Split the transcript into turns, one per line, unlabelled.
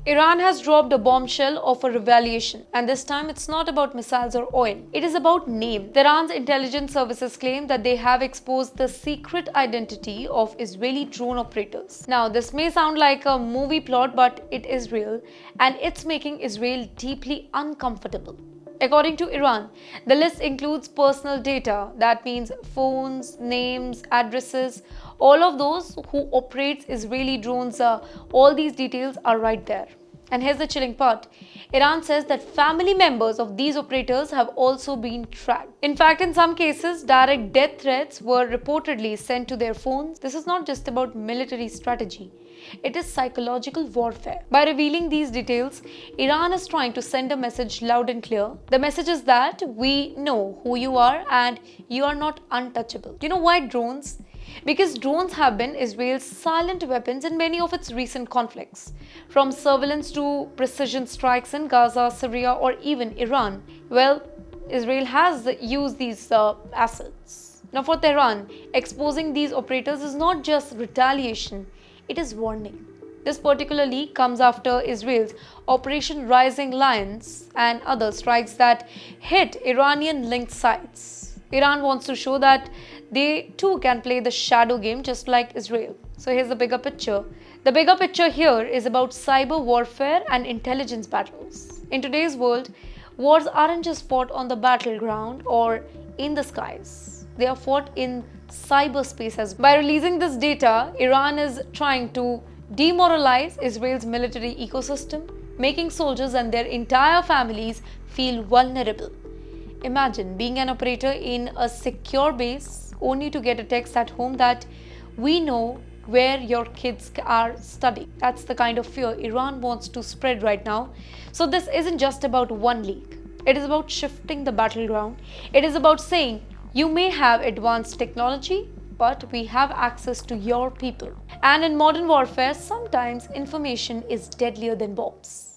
Iran has dropped a bombshell of a revelation, and this time it's not about missiles or oil. It is about name. Tehran's intelligence services claim that they have exposed the secret identity of Israeli drone operators. Now, this may sound like a movie plot, but it is real, and it's making Israel deeply uncomfortable. According to Iran, the list includes personal data, that means phones, names, addresses, all of those who operates Israeli drones, all these details are right there. And here's the chilling part. Iran says that family members of these operators have also been tracked. In fact, in some cases, direct death threats were reportedly sent to their phones. This is not just about military strategy. It is psychological warfare. By revealing these details, Iran is trying to send a message loud and clear. The message is that we know who you are and you are not untouchable. You know why drones? Because drones have been Israel's silent weapons in many of its recent conflicts. From surveillance to precision strikes in Gaza, Syria, or even Iran. Well, Israel has used these assets. Now, for Tehran, exposing these operators is not just retaliation, it is warning. This particularly comes after Israel's Operation Rising Lions and other strikes that hit Iranian linked sites. Iran wants to show that they too can play the shadow game just like Israel. So here's the bigger picture. The bigger picture here is about cyber warfare and intelligence battles. In today's world, wars aren't just fought on the battleground or in the skies. They are fought in cyberspace as well. By releasing this data, Iran is trying to demoralize Israel's military ecosystem, making soldiers and their entire families feel vulnerable. Imagine being an operator in a secure base only to get a text at home that we know where your kids are studying. That's the kind of fear Iran wants to spread right now. So this isn't just about one leak. It is about shifting the battleground. It is about saying, you may have advanced technology, but we have access to your people. And in modern warfare, sometimes information is deadlier than bombs.